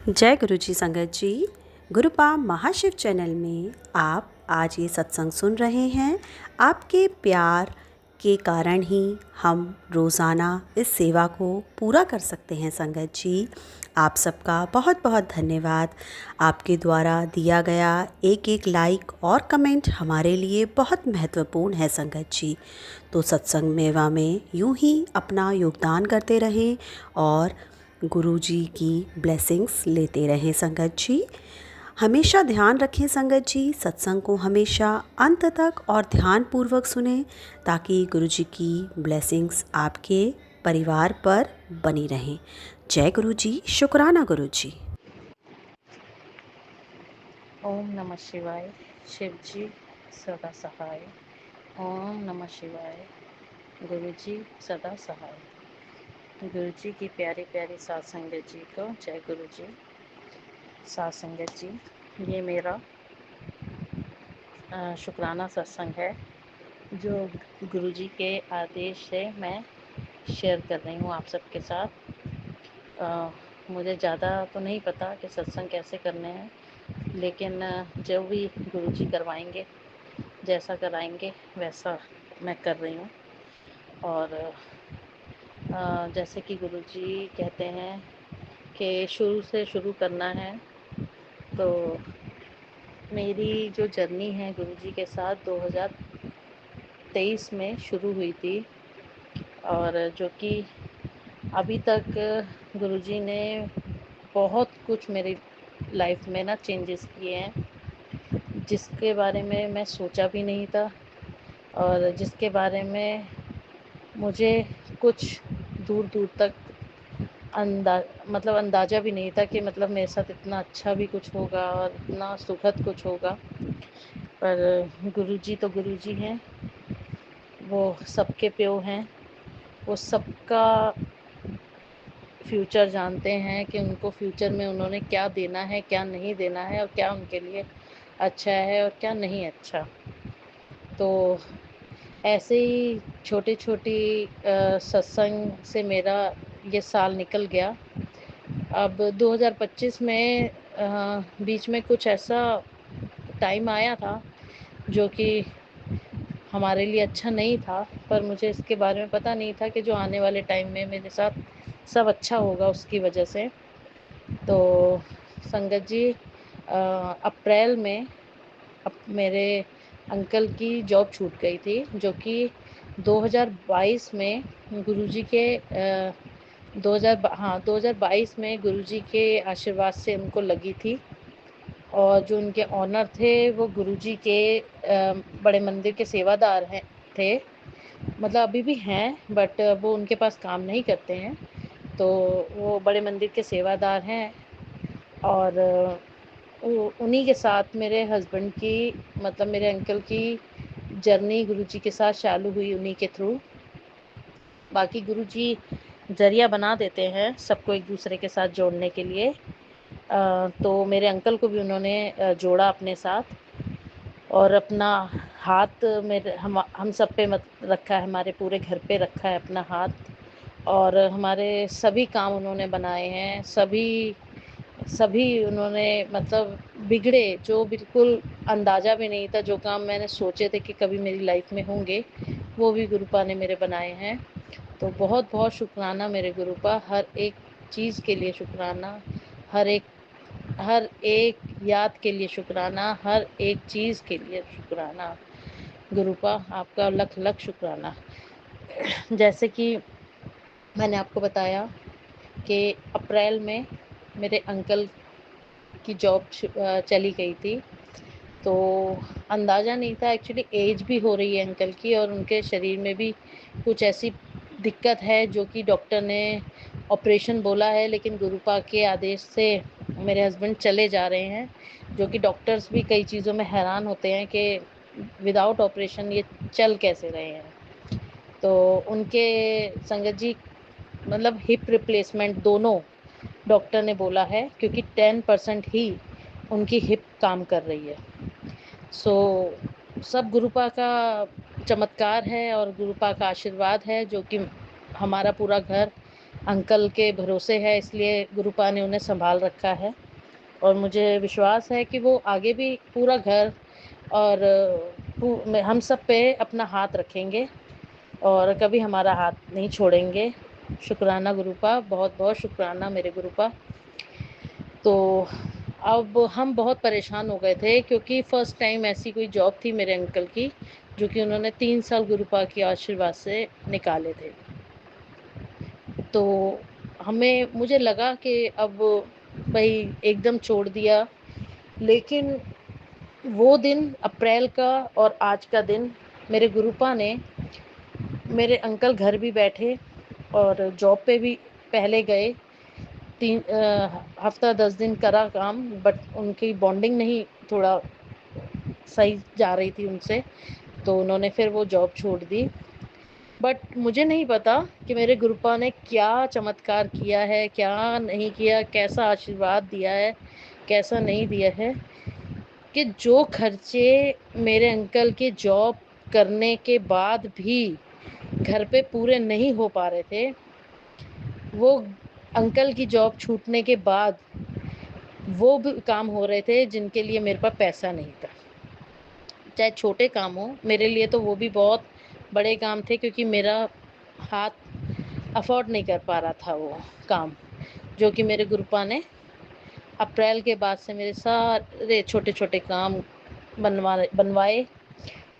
जय गुरु जी संगत जी। गुरुपा महाशिव चैनल में आप आज ये सत्संग सुन रहे हैं। आपके प्यार के कारण ही हम रोज़ाना इस सेवा को पूरा कर सकते हैं संगत जी। आप सबका बहुत बहुत धन्यवाद। आपके द्वारा दिया गया एक एक लाइक और कमेंट हमारे लिए बहुत महत्वपूर्ण है संगत जी। तो सत्संग मेवा में यूं ही अपना योगदान करते रहें और गुरु जी की ब्लेसिंग्स लेते रहें संगत जी। हमेशा ध्यान रखें संगत जी, सत्संग को हमेशा अंत तक और ध्यानपूर्वक सुनें ताकि गुरु जी की ब्लेसिंग्स आपके परिवार पर बनी रहें। जय गुरु जी। शुक्राना गुरु जी। ओम नमः शिवाय। शिव जी सदा सहाय। ओम नमः शिवाय। गुरु जी सदा सहाय। गुरु जी की प्यारी प्यारी सात संगत जी को जय गुरु जी। सात संगत जी, ये मेरा शुक्राना सत्संग है जो गुरु जी के आदेश से मैं शेयर कर रही हूँ आप सबके साथ। मुझे ज़्यादा तो नहीं पता कि सत्संग कैसे करने हैं, लेकिन जो भी गुरु जी करवाएंगे, जैसा कराएंगे वैसा मैं कर रही हूँ। और जैसे कि गुरु जी कहते हैं कि शुरू से शुरू करना है, तो मेरी जो जर्नी है गुरु जी के साथ 2023 में शुरू हुई थी, और जो कि अभी तक गुरु जी ने बहुत कुछ मेरी लाइफ में ना चेंजेस किए हैं, जिसके बारे में मैं सोचा भी नहीं था और जिसके बारे में मुझे कुछ दूर दूर तक अंदाज़ा भी नहीं था कि मेरे साथ इतना अच्छा भी कुछ होगा और इतना सुखद कुछ होगा। पर गुरुजी तो गुरुजी हैं, वो सबके प्यो हैं, वो सबका फ्यूचर जानते हैं कि उनको फ्यूचर में उन्होंने क्या देना है, क्या नहीं देना है, और क्या उनके लिए अच्छा है और क्या नहीं अच्छा। तो ऐसे ही छोटी छोटी सत्संग से मेरा ये साल निकल गया। अब 2025 में बीच में कुछ ऐसा टाइम आया था जो कि हमारे लिए अच्छा नहीं था, पर मुझे इसके बारे में पता नहीं था कि जो आने वाले टाइम में मेरे साथ सब अच्छा होगा उसकी वजह से। तो संगत जी, अप्रैल में मेरे अंकल की जॉब छूट गई थी, जो कि 2022 में गुरुजी के 2022 में गुरुजी के आशीर्वाद से उनको लगी थी। और जो उनके ऑनर थे वो गुरुजी के बड़े मंदिर के सेवादार थे। अभी भी हैं, बट वो उनके पास काम नहीं करते हैं, तो वो बड़े मंदिर के सेवादार हैं। और उन्हीं के साथ मेरे हस्बैंड की मेरे अंकल की जर्नी गुरुजी के साथ चालू हुई, उन्हीं के थ्रू। बाकी गुरुजी जरिया बना देते हैं सबको एक दूसरे के साथ जोड़ने के लिए। तो मेरे अंकल को भी उन्होंने जोड़ा अपने साथ, और अपना हाथ मेरे हम सब पे रखा है, हमारे पूरे घर पे रखा है अपना हाथ। और हमारे सभी काम उन्होंने बनाए हैं, सभी उन्होंने बिगड़े जो बिल्कुल अंदाज़ा भी नहीं था, जो काम मैंने सोचे थे कि कभी मेरी लाइफ में होंगे, वो भी गुरुपा ने मेरे बनाए हैं। तो बहुत बहुत शुक्राना मेरे गुरुपा, हर एक चीज़ के लिए शुक्राना, हर एक याद के लिए शुक्राना, हर एक चीज़ के लिए शुक्राना। गुरुपा आपका लख लख शुक्राना। जैसे कि मैंने आपको बताया कि अप्रैल में मेरे अंकल की जॉब चली गई थी, तो अंदाज़ा नहीं था। एक्चुअली एज भी हो रही है अंकल की, और उनके शरीर में भी कुछ ऐसी दिक्कत है जो कि डॉक्टर ने ऑपरेशन बोला है, लेकिन गुरुपा के आदेश से मेरे हस्बैंड चले जा रहे हैं, जो कि डॉक्टर्स भी कई चीज़ों में हैरान होते हैं कि विदाउट ऑपरेशन ये चल कैसे रहे हैं। तो उनके संगत जी हिप रिप्लेसमेंट दोनों डॉक्टर ने बोला है, क्योंकि 10% ही उनकी हिप काम कर रही है। सो सब गुरुपा का चमत्कार है और गुरुपा का आशीर्वाद है, जो कि हमारा पूरा घर अंकल के भरोसे है, इसलिए गुरुपा ने उन्हें संभाल रखा है। और मुझे विश्वास है कि वो आगे भी पूरा घर और हम सब पे अपना हाथ रखेंगे और कभी हमारा हाथ नहीं छोड़ेंगे। शुक्राना गुरुपा, बहुत बहुत शुक्राना मेरे गुरुपा। तो अब हम बहुत परेशान हो गए थे क्योंकि फर्स्ट टाइम ऐसी कोई जॉब थी मेरे अंकल की, जो कि उन्होंने 3 साल गुरुपा के आशीर्वाद से निकाले थे। तो मुझे लगा कि अब भाई एकदम छोड़ दिया, लेकिन वो दिन अप्रैल का और आज का दिन मेरे गुरुपा ने, मेरे अंकल घर भी बैठे और जॉब पे भी पहले गए, हफ्ता 10 दिन करा काम, बट उनकी बॉन्डिंग नहीं थोड़ा सही जा रही थी उनसे, तो उन्होंने फिर वो जॉब छोड़ दी। बट मुझे नहीं पता कि मेरे गुरुपा ने क्या चमत्कार किया है, क्या नहीं किया, कैसा आशीर्वाद दिया है, कैसा नहीं दिया है, कि जो खर्चे मेरे अंकल के जॉब करने के बाद भी घर पे पूरे नहीं हो पा रहे थे, वो अंकल की जॉब छूटने के बाद वो भी काम हो रहे थे जिनके लिए मेरे पास पैसा नहीं था। चाहे छोटे काम हो, मेरे लिए तो वो भी बहुत बड़े काम थे, क्योंकि मेरा हाथ अफोर्ड नहीं कर पा रहा था वो काम, जो कि मेरे गुरुपा ने अप्रैल के बाद से मेरे सारे छोटे छोटे काम बनवाए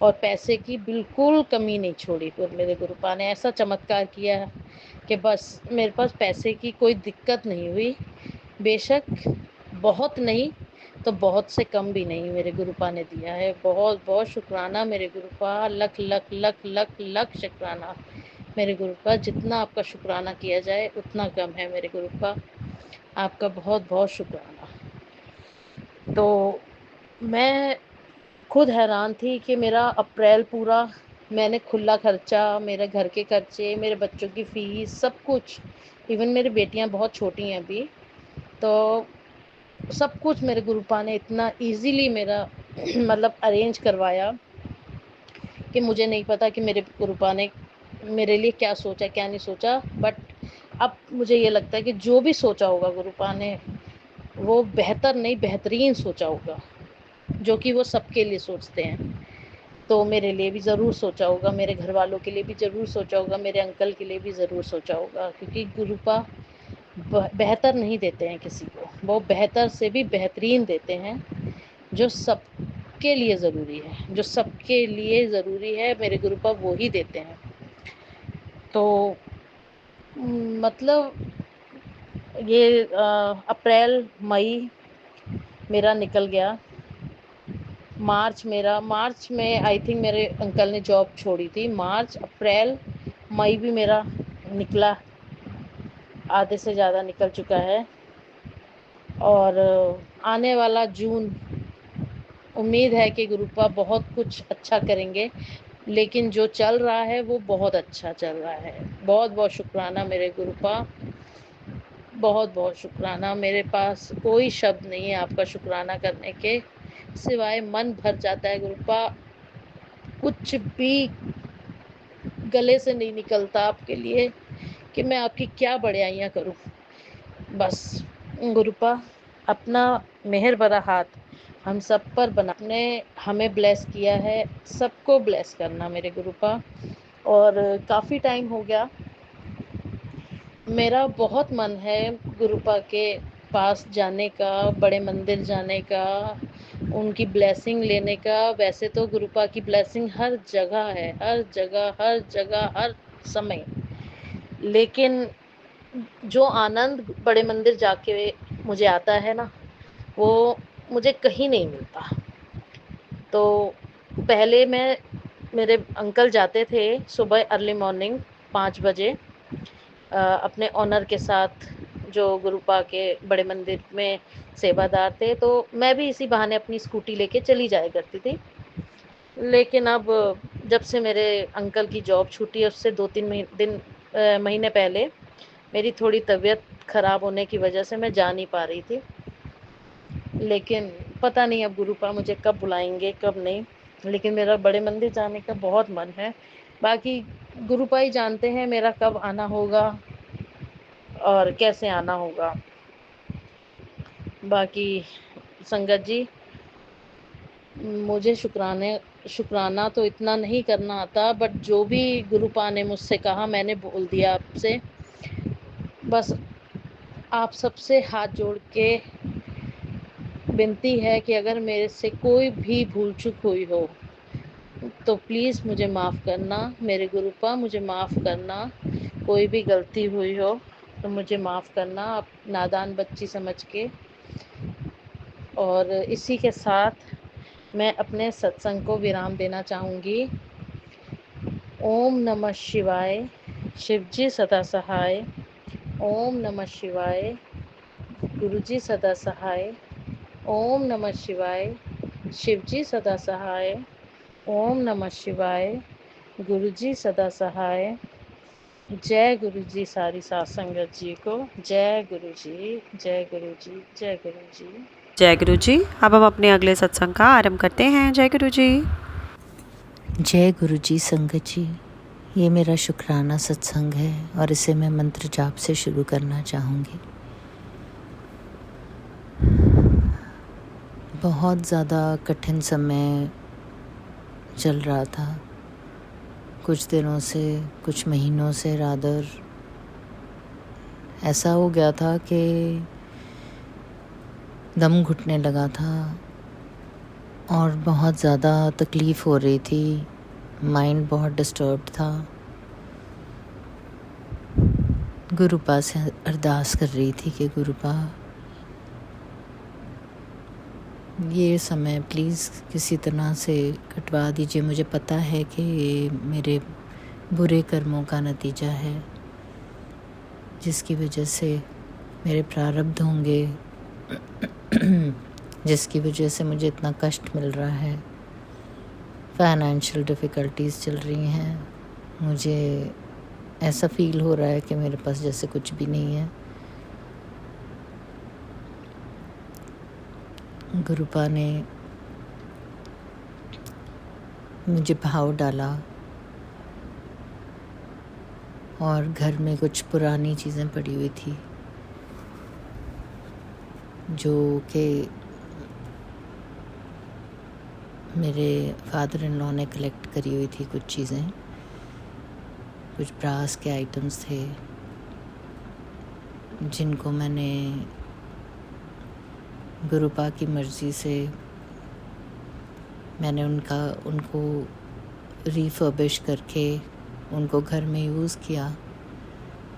और पैसे की बिल्कुल कमी नहीं छोड़ी। फिर मेरे गुरुपा ने ऐसा चमत्कार किया कि बस मेरे पास पैसे की कोई दिक्कत नहीं हुई। बेशक बहुत नहीं तो बहुत से कम भी नहीं मेरे गुरुपा ने दिया है। बहुत बहुत शुक्राना मेरे गुरुपा, लख लख लख लख लख शुक्राना मेरे गुरुपा। जितना आपका शुक्राना किया जाए उतना कम है मेरे गुरुपा, आपका बहुत बहुत शुक्राना। तो मैं खुद हैरान थी कि मेरा अप्रैल पूरा मैंने खुला खर्चा, मेरे घर के खर्चे, मेरे बच्चों की फ़ीस, सब कुछ, इवन मेरी बेटियां बहुत छोटी हैं अभी, तो सब कुछ मेरे गुरुपा ने इतना इजीली मेरा मतलब अरेंज करवाया कि मुझे नहीं पता कि मेरे गुरुपा ने मेरे लिए क्या सोचा क्या नहीं सोचा। बट अब मुझे ये लगता है कि जो भी सोचा होगा गुरुपा ने, वो बेहतर नहीं बेहतरीन सोचा होगा, जो कि वो सबके लिए सोचते हैं। तो मेरे लिए भी ज़रूर सोचा होगा, मेरे घर वालों के लिए भी ज़रूर सोचा होगा, मेरे अंकल के लिए भी ज़रूर सोचा होगा, क्योंकि गुरुपा बेहतर नहीं देते हैं किसी को, वो बेहतर से भी बेहतरीन देते हैं, जो सबके लिए ज़रूरी है, जो सबके लिए ज़रूरी है मेरे गुरुपा वो ही देते हैं। तो मतलब ये अप्रैल मई मेरा निकल गया। मार्च में आई थिंक मेरे अंकल ने जॉब छोड़ी थी। मार्च, अप्रैल, मई भी मेरा निकला, आधे से ज़्यादा निकल चुका है। और आने वाला जून, उम्मीद है कि गुरुपा बहुत कुछ अच्छा करेंगे, लेकिन जो चल रहा है वो बहुत अच्छा चल रहा है। बहुत बहुत शुक्राना मेरे गुरुपा, बहुत बहुत शुक्राना। मेरे पास कोई शब्द नहीं है आपका शुक्राना करने के सिवाय, मन भर जाता है गुरुपा। कुछ भी गले से नहीं निकलता आपके लिए कि मैं आपकी क्या बड़ाइयाँ करूं। बस गुरुपा अपना मेहर भरा हाथ हम सब पर बना, आपने हमें ब्लेस किया है, सबको ब्लेस करना मेरे गुरुपा। और काफ़ी टाइम हो गया, मेरा बहुत मन है गुरुपा के पास जाने का, बड़े मंदिर जाने का, उनकी ब्लेसिंग लेने का। वैसे तो गुरुपा की ब्लेसिंग हर जगह है, हर जगह हर जगह हर समय, लेकिन जो आनंद बड़े मंदिर जाके मुझे आता है ना, वो मुझे कहीं नहीं मिलता। तो पहले मेरे अंकल जाते थे सुबह अर्ली मॉर्निंग 5 बजे अपने ऑनर के साथ, जो गुरुपा के बड़े मंदिर में सेवादार थे, तो मैं भी इसी बहाने अपनी स्कूटी लेके चली जाया करती थी। लेकिन अब जब से मेरे अंकल की जॉब छूटी है, उससे 2-3 महीने पहले मेरी थोड़ी तबीयत ख़राब होने की वजह से मैं जा नहीं पा रही थी। लेकिन पता नहीं अब गुरुपा मुझे कब बुलाएंगे कब नहीं, लेकिन मेरा बड़े मंदिर जाने का बहुत मन है। बाकी गुरुपा ही जानते हैं मेरा कब आना होगा, और कैसे आना होगा। बाकी संगत जी, मुझे शुक्राना तो इतना नहीं करना आता, बट जो भी गुरुपा ने मुझसे कहा मैंने बोल दिया आपसे। बस आप सबसे हाथ जोड़ के विनती है कि अगर मेरे से कोई भी भूल चूक हुई हो तो प्लीज़ मुझे माफ़ करना। मेरे गुरुपा मुझे माफ़ करना। कोई भी गलती हुई हो तो मुझे माफ़ करना, आप नादान बच्ची समझ के। और इसी के साथ मैं अपने सत्संग को विराम देना चाहूँगी। ओम नमः शिवाय। शिवजी सदा सहाय। ओम नमः शिवाय। गुरुजी सदा सहाय। ओम नमः शिवाय। शिवजी सदा सहाय। ओम नमः शिवाय। गुरुजी सदा सहाय। जय गुरु जी सारी सात संगत जी को। जय गुरु जी, जय गुरु जी, जय गुरु जी। जय गुरु जी। अब हम अपने अगले सत्संग का आरंभ करते हैं। जय गुरु जी। जय गुरु जी संगत जी। ये मेरा शुक्राना सत्संग है और इसे मैं मंत्र जाप से शुरू करना चाहूँगी। बहुत ज़्यादा कठिन समय चल रहा था, कुछ दिनों से, कुछ महीनों से रादर ऐसा हो गया था कि दम घुटने लगा था और बहुत ज़्यादा तकलीफ़ हो रही थी। माइंड बहुत डिस्टर्ब्ड था। गुरुपा से अरदास कर रही थी कि गुरुपा ये समय प्लीज़ किसी तरह से कटवा दीजिए। मुझे पता है कि ये मेरे बुरे कर्मों का नतीजा है, जिसकी वजह से मेरे प्रारब्ध होंगे, जिसकी वजह से मुझे इतना कष्ट मिल रहा है। फाइनेंशियल डिफ़िकल्टीज़ चल रही हैं। मुझे ऐसा फील हो रहा है कि मेरे पास जैसे कुछ भी नहीं है। गुरुपा ने मुझे भाव डाला और घर में कुछ पुरानी चीज़ें पड़ी हुई थी जो कि मेरे फादर इन लॉ ने कलेक्ट करी हुई थी। कुछ चीज़ें, कुछ ब्रास के आइटम्स थे जिनको मैंने गुरुपा की मर्ज़ी से मैंने उनको रिफर्बिश करके उनको घर में यूज़ किया।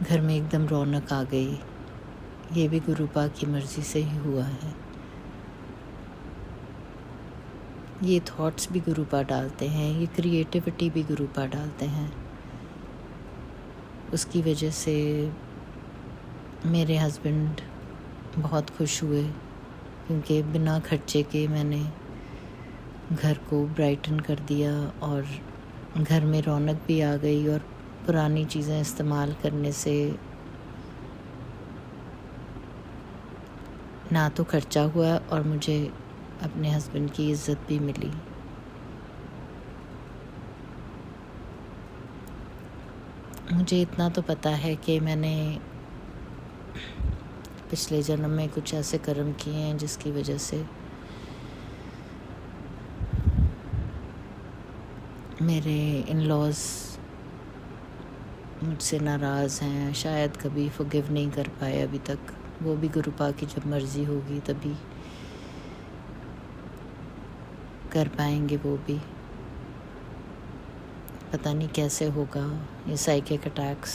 घर में एकदम रौनक आ गई। ये भी गुरुपा की मर्ज़ी से ही हुआ है। ये थॉट्स भी गुरुपा डालते हैं, ये क्रिएटिविटी भी गुरुपा डालते हैं। उसकी वजह से मेरे हस्बैंड बहुत खुश हुए क्योंकि बिना खर्चे के मैंने घर को ब्राइटन कर दिया और घर में रौनक भी आ गई। और पुरानी चीज़ें इस्तेमाल करने से ना तो खर्चा हुआ और मुझे अपने हस्बैंड की इज़्ज़त भी मिली। मुझे इतना तो पता है कि मैंने पिछले जन्म में कुछ ऐसे कर्म किए हैं जिसकी वजह से मेरे इन लॉज मुझसे नाराज़ हैं। शायद कभी फॉरगिव नहीं कर पाए अभी तक। वो भी गुरुपा की जब मर्ज़ी होगी तभी कर पाएंगे। वो भी पता नहीं कैसे होगा। ये साइकिक अटैक्स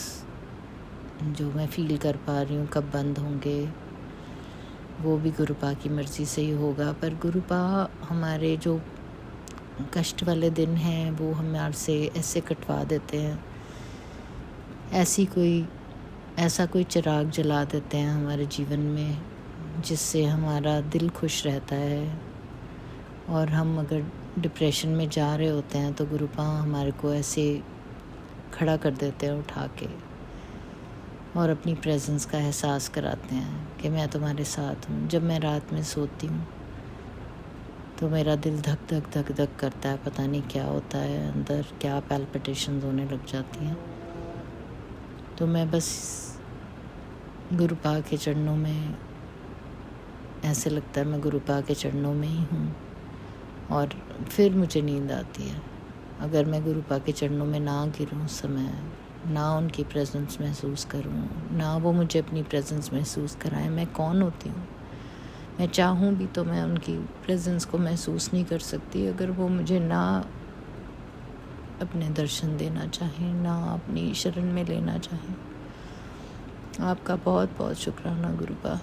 जो मैं फ़ील कर पा रही हूँ कब बंद होंगे, वो भी गुरुपा की मर्ज़ी से ही होगा। पर गुरुपा हमारे जो कष्ट वाले दिन हैं वो हमारे से ऐसे कटवा देते हैं, ऐसा कोई चिराग जला देते हैं हमारे जीवन में जिससे हमारा दिल खुश रहता है। और हम अगर डिप्रेशन में जा रहे होते हैं तो गुरुपा हमारे को ऐसे खड़ा कर देते हैं उठा के और अपनी प्रेजेंस का एहसास कराते हैं कि मैं तुम्हारे साथ हूँ। जब मैं रात में सोती हूँ तो मेरा दिल धक धक धक धक करता है। पता नहीं क्या होता है अंदर, क्या पैल्पिटेशंस होने लग जाती हैं। तो मैं बस गुरुपा के चरणों में ऐसे लगता है मैं गुरुपा के चरणों में ही हूँ, और फिर मुझे नींद आती है। अगर मैं गुरुपा के चरणों में ना गिरूँ उस समय, ना उनकी प्रेजेंस महसूस करूँ, ना वो मुझे अपनी प्रेजेंस महसूस कराएं, मैं कौन होती हूँ? मैं चाहूँ भी तो मैं उनकी प्रेजेंस को महसूस नहीं कर सकती अगर वो मुझे ना अपने दर्शन देना चाहें, ना अपनी शरण में लेना चाहें। आपका बहुत बहुत शुक्राना गुरुपा।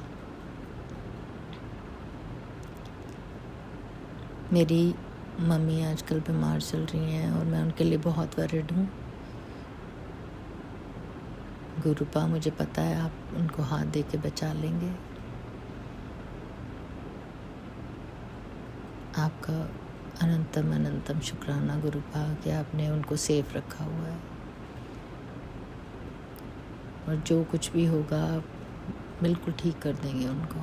मेरी मम्मी आजकल बीमार चल रही हैं और मैं उनके लिए बहुत वरिड हूँ। गुरुपा, मुझे पता है आप उनको हाथ दे के बचा लेंगे। आपका अनंतम अनंतम शुक्राना गुरुपा कि आपने उनको सेफ रखा हुआ है, और जो कुछ भी होगा आप बिल्कुल ठीक कर देंगे उनको।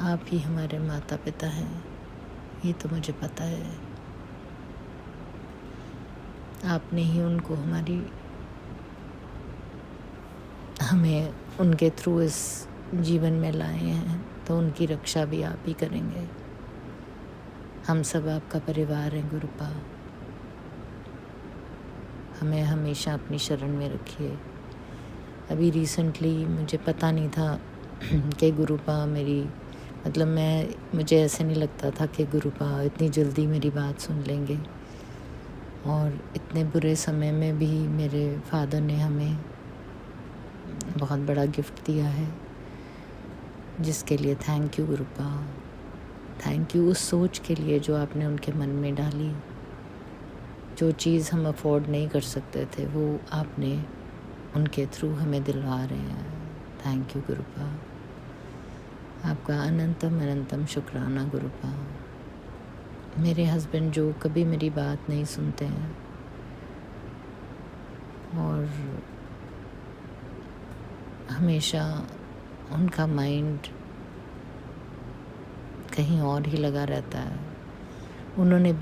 आप ही हमारे माता पिता हैं, ये तो मुझे पता है। आपने ही उनको हमें उनके थ्रू इस जीवन में लाए हैं, तो उनकी रक्षा भी आप ही करेंगे। हम सब आपका परिवार हैं गुरुपा, हमें हमेशा अपनी शरण में रखिए। अभी रिसेंटली मुझे पता नहीं था कि गुरुपा मुझे ऐसे नहीं लगता था कि गुरुपा इतनी जल्दी मेरी बात सुन लेंगे, और इतने बुरे समय में भी मेरे फादर ने हमें बहुत बड़ा गिफ्ट दिया है, जिसके लिए थैंक यू गुरुपा। थैंक यू उस सोच के लिए जो आपने उनके मन में डाली। जो चीज़ हम अफोर्ड नहीं कर सकते थे वो आपने उनके थ्रू हमें दिलवा रहे हैं। Thank you गुरुपा। आपका अनंतम अनंतम शुक्राना गुरुपा। मेरे हस्बैंड जो कभी मेरी बात नहीं सुनते हैं और हमेशा उनका माइंड कहीं और ही लगा रहता है, उन्होंने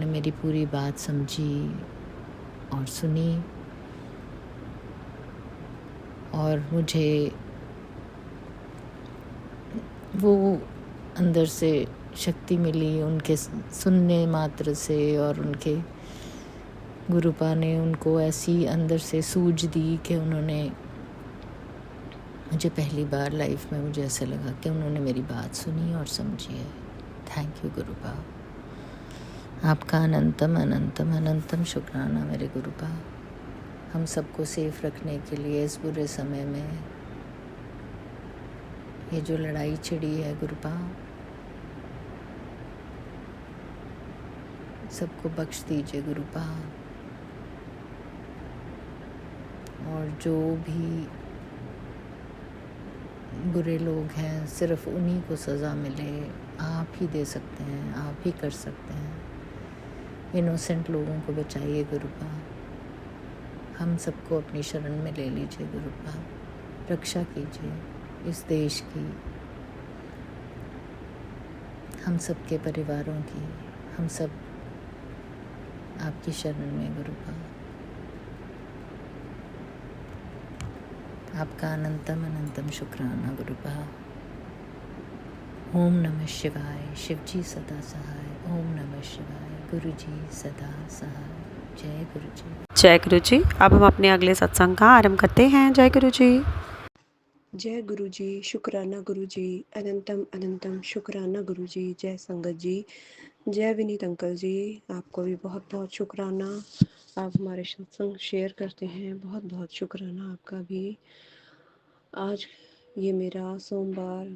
मेरी पूरी बात समझी और सुनी, और मुझे वो अंदर से शक्ति मिली उनके सुनने मात्र से, और उनके गुरुपा ने उनको ऐसी अंदर से सूझ दी कि उन्होंने मुझे पहली बार लाइफ में मुझे ऐसा लगा कि उन्होंने मेरी बात सुनी और समझी है। Thank you गुरुपा। आपका अनंतम अनंतम अनंतम शुक्राना मेरे गुरुपा, हम सबको सेफ रखने के लिए इस बुरे समय में ये जो लड़ाई छिड़ी है गुरुपा, सबको बख्श दीजिए गुरुपा, और जो भी बुरे लोग हैं सिर्फ उन्हीं को सज़ा मिले। आप ही दे सकते हैं, आप ही कर सकते हैं। इनोसेंट लोगों को बचाइए गुरुपा, हम सबको अपनी शरण में ले लीजिए गुरुपा। रक्षा कीजिए इस देश की, हम सबके परिवारों की, हम सब आपकी शरण में गुरुपा। आपका अनंतम अनंतम शुक्राना गुरुपा। ओम नमः शिवाय, शिवजी सदा सहाय। ओम नमः शिवाय, गुरुजी सदा सहाय। जय गुरुजी। जय गुरु जी। अब हम अपने अगले सत्संग का आरंभ करते हैं। जय गुरु जी। जय गुरु जी, शुक्राना गुरु जी, अनंतम अनंतम शुक्राना गुरु जी। जय संगत जी, जय विनीत अंकल जी, आपको भी बहुत बहुत शुक्राना। आप हमारे सत्संग शेयर करते हैं, बहुत बहुत शुक्राना आपका भी। आज ये मेरा सोमवार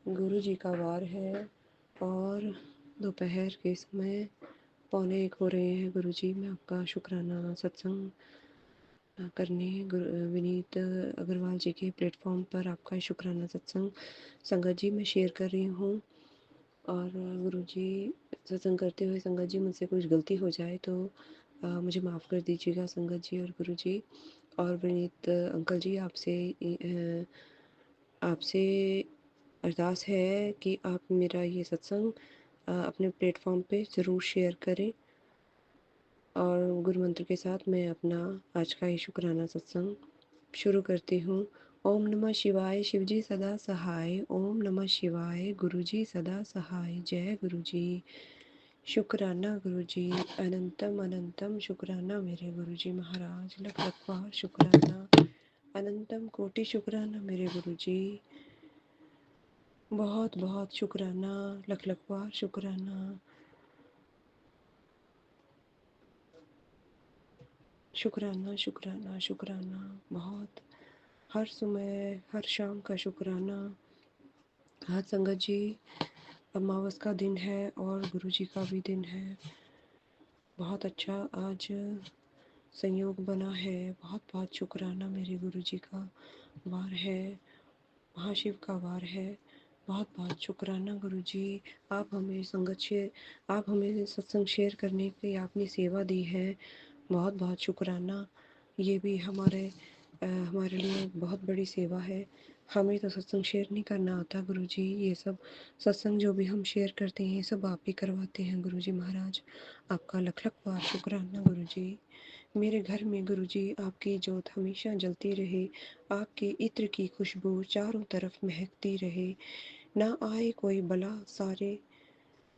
गुरु जी का वार है, और दोपहर के समय 12:45 हो रहे हैं। गुरु जी, मैं आपका शुक्राना सत्संग करने विनीत अग्रवाल जी के प्लेटफॉर्म पर आपका शुक्राना सत्संग संगत जी मैं शेयर कर रही हूँ। और गुरु जी, सत्संग करते हुए संगत जी मुझसे कुछ गलती हो जाए तो मुझे माफ़ कर दीजिएगा संगत जी और गुरु जी। और विनीत अंकल जी, आपसे अरदास है कि आप मेरा ये सत्संग अपने प्लेटफॉर्म पे ज़रूर शेयर करें। और गुरु मंत्र के साथ मैं अपना आज का ये शुक्राना सत्संग शुरू करती हूँ। ओम नमः शिवाय, शिवजी सदा सहाय। ओम नमः शिवाय, गुरुजी सदा सहाय। जय गुरुजी। शुक्राना गुरुजी, अनंतम अनंतम शुक्राना मेरे गुरुजी महाराज। लख लख बार शुक्राना, अनंतम कोटि शुक्राना मेरे गुरुजी। बहुत बहुत शुक्राना, लख लख बार शुक्राना। शुक्राना शुक्राना शुक्राना, बहुत हर समय हर शाम का शुक्राना। आज संगत जी अमावस का दिन है और गुरुजी का भी दिन है। बहुत अच्छा आज संयोग बना है। बहुत बहुत शुक्राना मेरे गुरुजी का वार है, महाशिव का वार है। बहुत बहुत शुक्राना गुरुजी। आप हमें आप हमें सत्संग शेयर करने की आपने सेवा दी है। बहुत बहुत शुक्राना। ये भी हमारे लिए बहुत बड़ी सेवा है। हमें तो सत्संग शेयर नहीं करना आता गुरुजी। ये सब सत्संग जो भी हम शेयर करते हैं सब आप ही करवाते हैं गुरुजी महाराज। आपका लख लख बार शुक्राना गुरुजी। मेरे घर में गुरुजी आपकी जोत हमेशा जलती रहे। आपके इत्र की खुशबू चारों तरफ महकती रहे। ना आए कोई बला सारे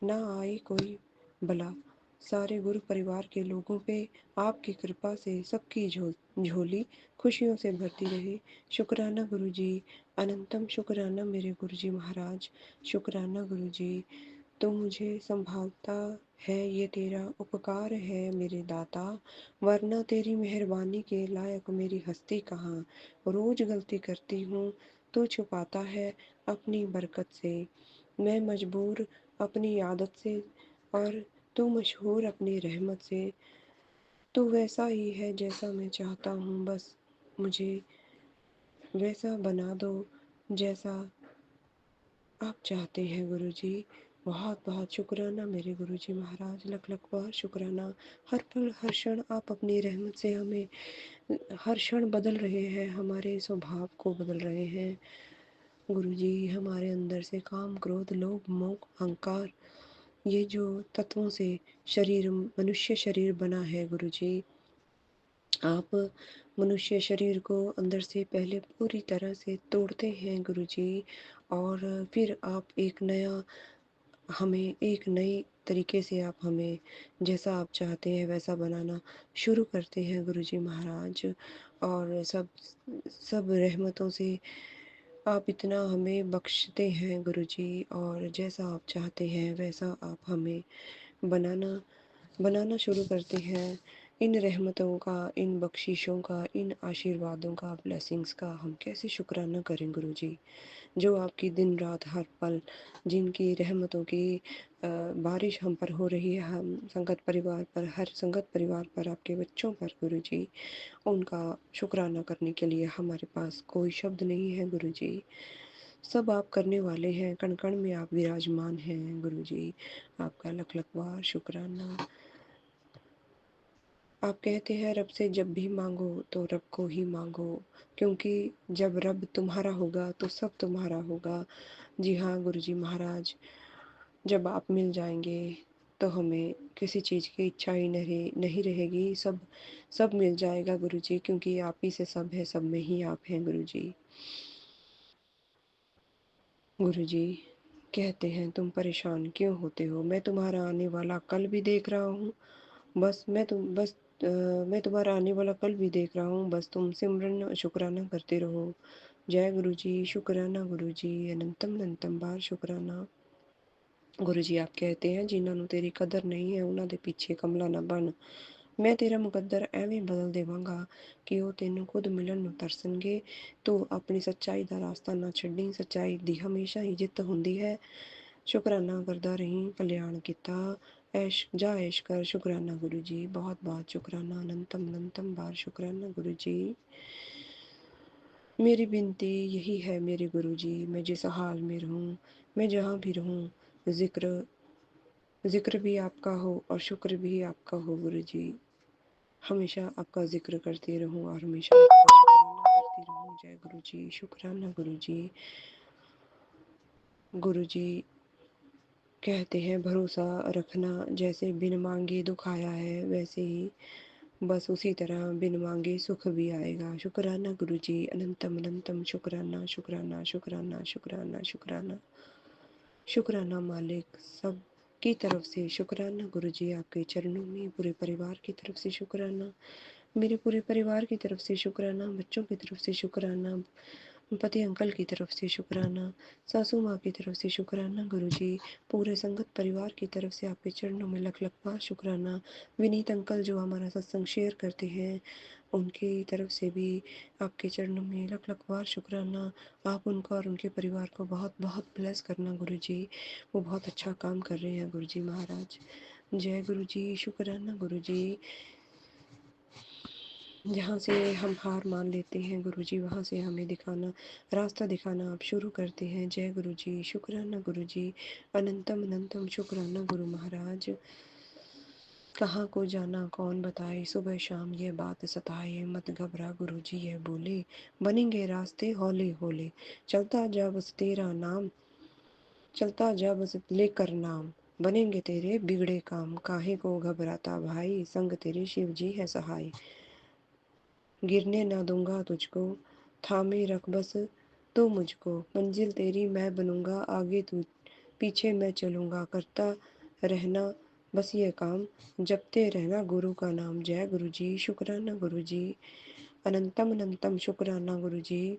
ना आए कोई बला सारे गुरु परिवार के लोगों पे आपकी कृपा से सबकी झोली खुशियों से भरती रहे। शुक्राना गुरुजी, अनंतम शुक्राना मेरे गुरुजी महाराज। शुक्राना गुरुजी, तू मुझे संभालता है, ये तेरा उपकार है मेरे दाता। वरना तेरी मेहरबानी के लायक मेरी हस्ती कहाँ। रोज गलती करती हूँ, तू छुपाता है अपनी बरकत से। मैं मजबूर अपनी आदत से और तू मशहूर अपनी रहमत से। तू वैसा ही है जैसा मैं चाहता हूँ, बस मुझे वैसा बना दो जैसा आप चाहते हैं गुरुजी। बहुत बहुत शुक्राना मेरे गुरुजी महाराज। लख लख बार शुक्राना। हर पल हर क्षण आप अपनी रहमत से हमें हर क्षण बदल रहे हैं, हमारे स्वभाव को बदल रहे हैं गुरुजी। हमारे अंदर से काम क्रोध लोभ मोह अहंकार ये जो तत्वों से शरीर मनुष्य शरीर बना है गुरुजी, आप मनुष्य शरीर को अंदर से पहले पूरी तरह से तोड़ते हैं गुरुजी। और फिर आप एक नए तरीके से आप हमें जैसा आप चाहते हैं वैसा बनाना शुरू करते हैं गुरुजी महाराज। और सब सब रहमतों से आप इतना हमें बख्शते हैं गुरुजी। और जैसा आप चाहते हैं वैसा आप हमें बनाना बनाना शुरू करते हैं। इन रहमतों का, इन बख्शिशों का, इन आशीर्वादों का, ब्लेसिंग्स का हम कैसे शुक्राना करें गुरुजी। जो आपकी दिन रात हर पल जिनकी रहमतों की बारिश हम पर हो रही है, हम संगत परिवार पर, हर संगत परिवार पर, आपके बच्चों पर गुरुजी, उनका शुक्राना करने के लिए हमारे पास कोई शब्द नहीं है गुरुजी। सब आप करने वाले हैं, कण कण में आप विराजमान हैं गुरुजी। आपका लख लख बार शुक्राना। आप कहते हैं रब से जब भी मांगो तो रब को ही मांगो, क्योंकि जब रब तुम्हारा होगा तो सब तुम्हारा होगा। जी हाँ गुरुजी महाराज, जब आप मिल जाएंगे तो हमें किसी चीज़ की इच्छा ही नहीं रहेगी। सब सब मिल जाएगा गुरुजी, क्योंकि आप ही से सब है, सब में ही आप हैं गुरुजी। गुरुजी कहते हैं तुम परेशान क्यों होते हो, मैं तुम्हारा आने वाला कल भी देख रहा हूँ। मैं तुम्हारा आने वाला कल भी देख रहा हूँ, बस तुम सिमरन शुक्राना करते रहो। जय गुरुजी। शुक्राना गुरुजी, अनंतम अनंतम बार शुक्राना। गुरुजी आप कहते हैं जिन्हों ਨੂੰ तेरी कदर नहीं है ਉਹਨਾਂ ਦੇ ਪਿੱਛੇ ਕਮਲਾ ਨਾ ਬਣ। ਮੈਂ ਤੇਰਾ ਮੁਕੱਦਰ ਐਵੇਂ ਬਦਲ ਦੇਵਾਂਗਾ ਕਿ ਉਹ ਤੈਨੂੰ ਖੁਦ ਮਿਲਣ ਨੂੰ ਤਰਸਣਗੇ। ਤੂੰ ਆਪਣੀ ਸੱਚਾਈ ਦਾ ਰਾਸਤਾ ਨਾ ਛੱਡੀ, ਸੱਚਾਈ ਦੀ ਹਮੇਸ਼ਾ ਹੀ ਜਿੱਤ ਹੁੰਦੀ ਹੈ। शुक्राना करदा रही कल्याण किता। ऐश कर शुक्राना गुरु जी। बहुत बहुत शुक्राना, अनंतम अनंतम बार शुक्राना गुरु जी। मेरी विनती यही है मेरे गुरु जी, मैं जिस हाल में रहूं, मैं जहाँ भी रहूं, जिक्र जिक्र भी आपका हो और शुक्र भी आपका हो गुरु जी। हमेशा आपका जिक्र करती रहूं और हमेशा आपका शुक्राना करती रहूं। जय गुरु जी। शुक्राना गुरु जी। गुरु जी कहते हैं भरोसा रखना, जैसे बिन मांगे दुख आया है वैसे ही बस उसी तरह बिन मांगे सुख भी आएगा। शुक्राना गुरुजी, अनंतम अनंतम शुक्राना, शुक्राना, शुक्राना, शुक्राना, शुक्राना, शुक्राना मालिक, सब की तरफ से शुक्राना गुरुजी, आपके चरणों में पूरे परिवार की तरफ से शुक्राना, मेरे पूरे परिवार की तरफ से शुक्राना, बच्चों की तरफ से शुक्राना, पति अंकल की तरफ से शुक्राना, सासू माँ की तरफ से शुक्राना गुरुजी, पूरे संगत परिवार की तरफ से आपके चरणों में लख लख बार शुक्राना, विनीत अंकल जो हमारा सत्संग शेयर करते हैं उनकी तरफ से भी आपके चरणों में लख लख बार शुक्राना। आप उनका और उनके परिवार को बहुत बहुत ब्लेस करना गुरुजी, वो बहुत अच्छा काम कर रहे हैं गुरुजी महाराज। जय गुरुजी, शुक्राना गुरुजी। जहाँ से हम हार मान लेते हैं गुरुजी, वहाँ से हमें दिखाना, रास्ता दिखाना आप शुरू करते हैं। जय गुरुजी, शुक्राना गुरुजी, अनंतम अनंतम शुक्राना गुरु महाराज। कहाँ को जाना कौन बताए, सुबह शाम ये बात सताए, मत घबरा गुरुजी ये बोले, बनेंगे रास्ते हौले हौले, चलता जा बस तेरा नाम, चलता जा बस लेकर नाम, बनेंगे तेरे बिगड़े काम, काहे को घबराता भाई, संग तेरे शिव जी है सहाय, गिरने ना दूंगा तुझको, थामे रख बस तू मुझको, मंजिल तेरी मैं बनूंगा, आगे तू पीछे मैं चलूंगा, करता रहना बस ये काम, जपते रहना गुरु का नाम। जय गुरु जी, शुक्राना गुरु जी, अनंतम अनंतम शुक्राना गुरु जी।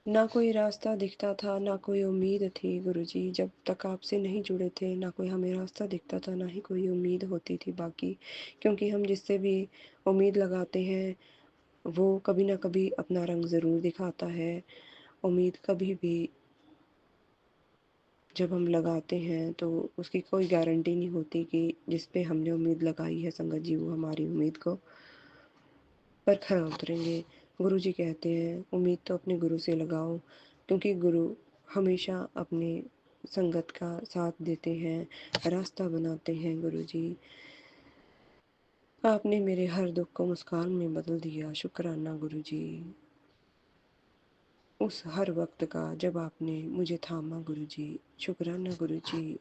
ना कोई रास्ता दिखता था, ना कोई उम्मीद थी गुरुजी, जब तक आपसे नहीं जुड़े थे ना कोई हमें रास्ता दिखता था, ना ही कोई उम्मीद होती थी बाकी, क्योंकि हम जिससे भी उम्मीद लगाते हैं वो कभी ना कभी अपना रंग ज़रूर दिखाता है। उम्मीद कभी भी जब हम लगाते हैं तो उसकी कोई गारंटी नहीं होती कि जिस पे हमने उम्मीद लगाई है संगत जी वो हमारी उम्मीद को पर खरा उतरेंगे। गुरु जी कहते हैं उम्मीद तो अपने गुरु से लगाओ, क्योंकि गुरु हमेशा अपने संगत का साथ देते हैं, रास्ता बनाते हैं। गुरु जी आपने मेरे हर दुख को मुस्कान में बदल दिया, शुक्राना गुरु जी। उस हर वक्त का जब आपने मुझे थामा गुरु जी, शुक्राना गुरु जी।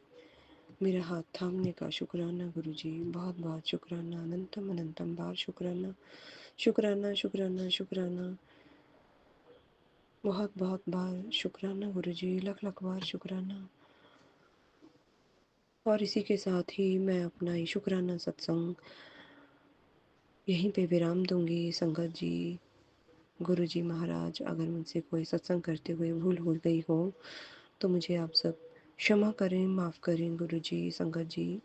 मेरा हाथ थामने का शुक्राना गुरु जी, बहुत बहुत शुक्राना, अनंतम अनंतम बार शुक्राना, शुक्राना शुक्राना शुक्राना, बहुत बहुत बार शुक्राना गुरु जी, लख लख बार शुक्राना। और इसी के साथ ही मैं अपना ये शुक्राना सत्संग यहीं पे विराम दूंगी। संगत जी, गुरु जी महाराज, अगर मुझसे कोई सत्संग करते हुए भूल हो गई हो तो मुझे आप सब क्षमा करें, माफ़ करें गुरु जी। संगत जी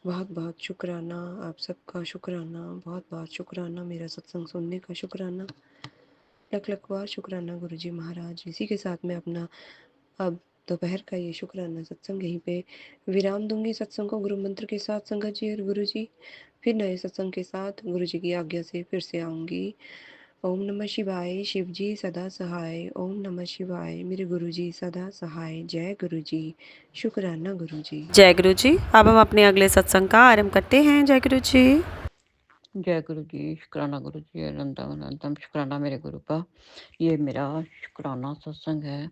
बहुत बहुत शुक्राना, आप सबका शुक्राना, बहुत बहुत शुक्राना, मेरा सत्संग सुनने का शुक्राना, लख लख बार शुक्राना गुरु जी महाराज। इसी के साथ मैं अपना अब दोपहर का ये शुक्राना सत्संग यहीं पे विराम दूंगी। सत्संग को गुरु मंत्र के साथ संगत जी और गुरु जी, फिर नए सत्संग के साथ गुरु जी की आज्ञा से फिर से आऊँगी। ओम नमः शिवाय, शिव जी सदा सहाय, ओम नमः शिवाय, मेरे गुरु जी सदा सहाय। जय गुरु जी, शुक्राना गुरु जी। जय गुरु जी। अब हम अपने अगले सत्संग का आरंभ करते हैं। जय गुरु जी। जय गुरु जी, शुक्राना गुरु जी, अनंतम अनंतम शुक्राना मेरे गुरु का। ये मेरा शुक्राना सत्संग है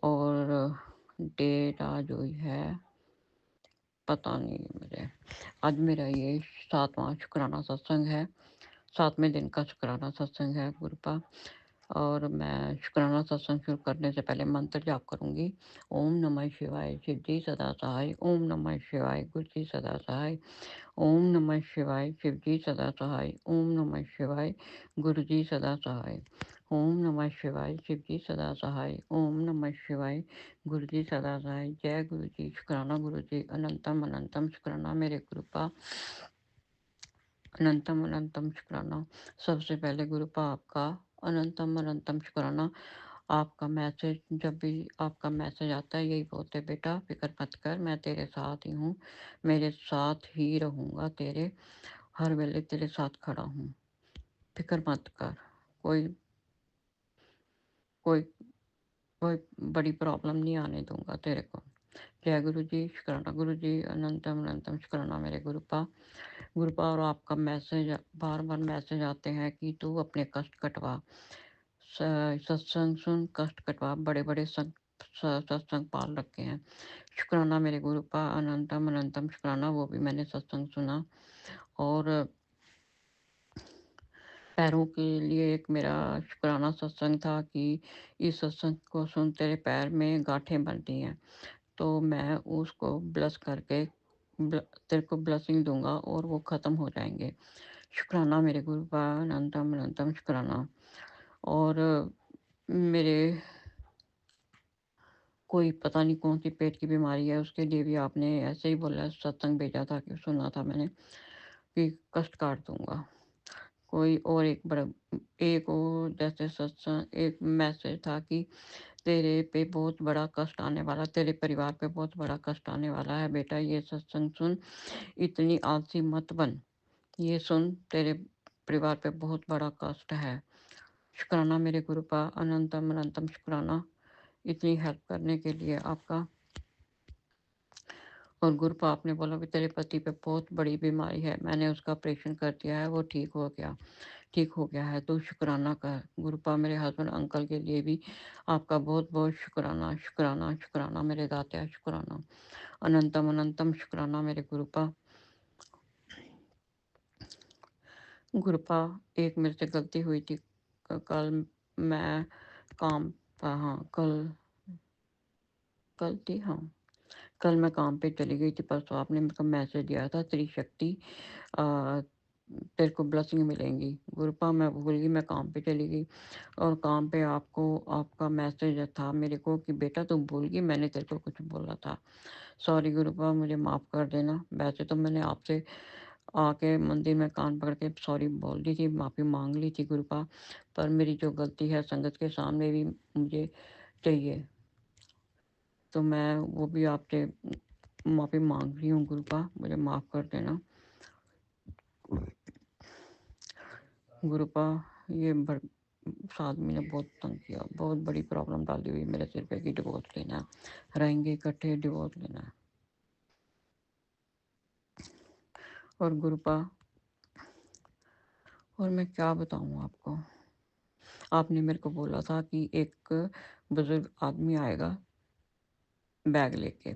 और डेट आज हुई है पता नहीं मुझे। आज मेरा ये 7वां शुक्राना सत्संग है, 7वें दिन का शुक्राना सत्संग है गुरु का। और मैं शुक्राना सत्संग शुरू करने से पहले मंत्र जाप करूँगी। ओम नमः शिवाय, शिव जी सदा सहाय, ओम नमः शिवाय, गुरु जी सदा सहाय, ओम नमः शिवाय, शिव जी सदा सहाय, ओम नमः शिवाय, गुरु जी सदा सहाय, ओम नमः शिवाय, शिव जी सदा सहाय, ओम नमः शिवाय, गुरु जी सदा सहाय। जय गुरु जी, शुक्राना गुरु जी, अनंतम अनंतम शुक्राना मेरे गुरु का, अनंतम अनंतम शुक्राना। सबसे पहले गुरु का आपका अनंतम अनंतम शुक्राना। आपका मैसेज, जब भी आपका मैसेज आता है यही बोलते बेटा फिक्र मत कर, मैं तेरे साथ ही हूँ, मेरे साथ ही रहूँगा, तेरे हर वेले तेरे साथ खड़ा हूँ, फिक्र मत कर, कोई कोई कोई बड़ी प्रॉब्लम नहीं आने दूंगा तेरे को। जय गुरु जी, शुक्राना गुरु जी, अनंतम अनंतम शुक्राना मेरे गुरु का। गुरु का और आपका मैसेज बार बार मैसेज आते हैं कि तू अपने कष्ट कटवा, सत्संग सुन, कष्ट कटवा, बड़े बड़े सत्संग पाल रखे हैं। शुक्राना मेरे गुरुपा, अनंतम अनंतम शुक्राना। वो भी मैंने सत्संग सुना। और पैरों के लिए एक मेरा शुक्राना सत्संग था कि इस सत्संग को सुन तेरे पैर में गांठें बनती हैं, तो मैं उसको ब्लेस करके तेरे को ब्लेसिंग दूंगा और वो ख़त्म हो जाएंगे। शुक्राना मेरे गुरुपा, अनंतम अनंतम शुक्राना। और मेरे कोई पता नहीं कौन सी पेट की बीमारी है, उसके लिए भी आपने ऐसे ही बोला, सत्संग भेजा था कि सुना था मैंने कि कष्ट काट दूंगा। कोई और एक और जैसे सत्संग एक मैसेज था कि तेरे पे बहुत बड़ा कष्ट आने वाला, तेरे परिवार पे बहुत बड़ा कष्ट आने वाला है बेटा, ये सत्संग सुन, इतनी आलसी मत बन, ये सुन, तेरे परिवार पे बहुत बड़ा कष्ट है। शुक्राना मेरे गुरुपा, अनंतम अनंतम शुक्राना इतनी हेल्प करने के लिए आपका। और गुरुपा आपने बोला कि तेरे पति पे बहुत बड़ी बीमारी है, मैंने उसका ऑपरेशन कर दिया है, वो ठीक हो गया है, तो शुक्राना कर गुरुपा। मेरे हस्बैंड अंकल के लिए भी आपका बहुत बहुत शुक्राना शुक्राना शुक्राना मेरे दाता, शुक्राना अनंतम अनंतम शुक्राना मेरे गुरुपा। गुरुपा एक मेरे से गलती हुई थी, कल मैं काम हाँ कल मैं काम पे चली गई थी। परसों आपने मेरे को मैसेज दिया था, त्रिशक्ति तेरे को ब्लेसिंग मिलेंगी। गुरुपा मैं भूल गई, मैं काम पे चली गई और काम पे आपका मैसेज था मेरे को कि बेटा तुम भूल गई, मैंने तेरे को कुछ बोला था। सॉरी गुरुपा, मुझे माफ़ कर देना। वैसे तो मैंने आपसे आके मंदिर में कान पकड़ के सॉरी बोल दी थी, माफ़ी मांग ली थी गुरुपा, पर मेरी जो गलती है संगत के सामने भी मुझे चाहिए, तो मैं वो भी आपसे माफ़ी मांग रही हूँ गुरुपा, मुझे माफ़ कर देना गुरुपा। ये इस आदमी ने बहुत तंग किया, बहुत बड़ी प्रॉब्लम डाली हुई मेरे सिर पे कि डिवोर्स लेना है, रहेंगे इकट्ठे, डिवोर्स लेना है। और गुरुपा और मैं क्या बताऊँ आपको, आपने मेरे को बोला था कि एक बुजुर्ग आदमी आएगा बैग लेके,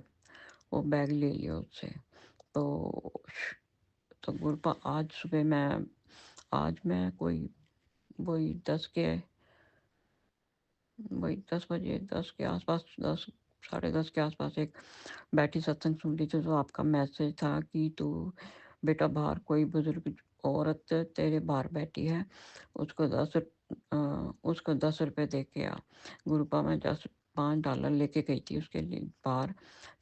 वो बैग ले लिया उससे। तो गुरुपा आज मैं कोई वही 10 बजे 10 के आसपास 10 साढ़े 10 के आसपास एक बैठी सत्संग सुन रही थी, तो आपका मैसेज था कि तू बेटा बाहर कोई बुजुर्ग औरत तेरे बाहर बैठी है, उसको उसको 10 रुपये दे के आ। गुरुपा मैं $5 लेके गई थी उसके लिए बाहर,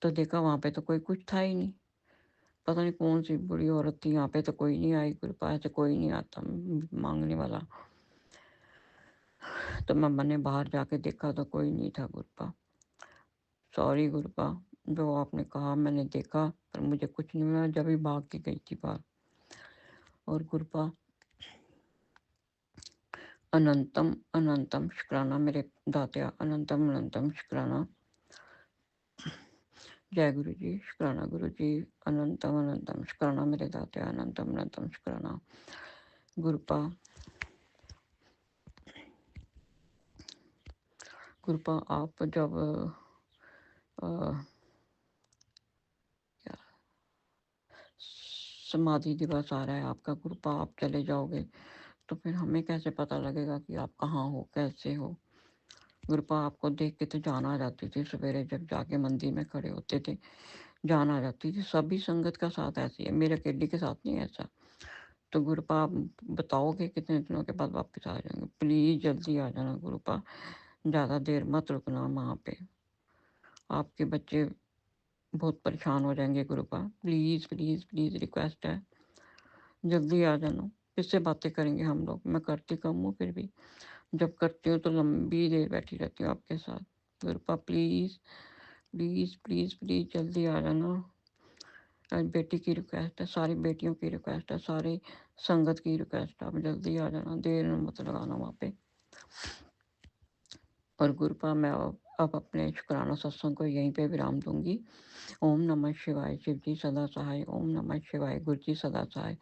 तो देखा वहाँ पे तो कोई कुछ था ही नहीं, पता नहीं कौन सी बुरी औरत थी, यहाँ पे तो कोई नहीं आई। गुरुपा ऐसे कोई नहीं आता मांगने वाला, तो मैंने बाहर जाके देखा तो कोई नहीं था गुरुपा। सॉरी गुरुपा, जो आपने कहा मैंने देखा पर मुझे कुछ नहीं मिला, जब भी भाग के गई थी बाहर। और गुरुपा अनंतम अनंतम शुक्राना मेरे दात्या, अनंतम अनंतम शुक्राना। जय गुरु जी, शुक्राना गुरु जी, अनंतम अनंतम शुक्राना मेरे दात्या, अनंतम अनंतम शुक्राना गुरुपा। गुरुपा आप जब समाधि दिवस आ रहा है आपका, गुरुपा आप चले जाओगे तो फिर हमें कैसे पता लगेगा कि आप कहाँ हो, कैसे हो। गुरुपा आपको देख के तो जान आ जाती थी, सवेरे जब जाके मंदिर में खड़े होते थे जान आ जाती थी। सभी संगत का साथ ऐसी है, मेरे अकेले के साथ नहीं ऐसा। तो गुरुपा आप बताओगे कितने दिनों के बाद वापस आ जाएंगे, प्लीज़ जल्दी आ जाना गुरुपा, ज़्यादा देर मत रुकना वहाँ पे, आपके बच्चे बहुत परेशान हो जाएंगे गुरुपा, प्लीज़ प्लीज़ प्लीज़ रिक्वेस्ट है, जल्दी आ जाना। किससे बातें करेंगे हम लोग, मैं करती कम हूँ फिर भी जब करती हूँ तो लंबी देर बैठी रहती हूँ आपके साथ। गुरुपा प्लीज़ प्लीज़ प्लीज़ प्लीज़ जल्दी आ जाना। बेटी की रिक्वेस्ट है, सारी बेटियों की रिक्वेस्ट है, सारी संगत की रिक्वेस्ट है, आप जल्दी आ जाना, देर मत लगाना वहाँ पे। और गुरुपा मैं अब अपने शुक्राना सत्संग को यहीं पे विराम दूंगी। ओम नमः शिवाय, शिव जी सदा सहाय। ओम नमः शिवाय, गुरु जी सदा सहाय।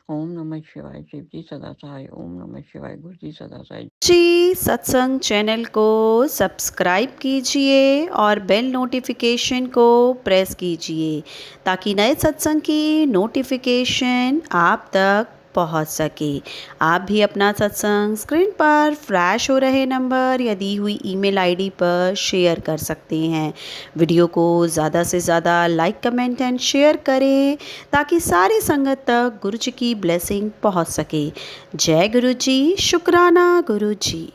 ओम नमः शिवाय, शिव जी सदा सहाय। ओम नमः शिवाय, गुरु जी सदा सहाय। जी सत्संग चैनल को सब्सक्राइब कीजिए और बेल नोटिफिकेशन को प्रेस कीजिए ताकि नए सत्संग की नोटिफिकेशन आप तक पहुंच सके। आप भी अपना सत्संग स्क्रीन पर फ्लैश हो रहे नंबर या दी हुई ईमेल आईडी पर शेयर कर सकते हैं। वीडियो को ज़्यादा से ज़्यादा लाइक कमेंट एंड शेयर करें ताकि सारी संगत तक गुरु जी की ब्लेसिंग पहुंच सके। जय गुरु जी, शुक्राना गुरु जी।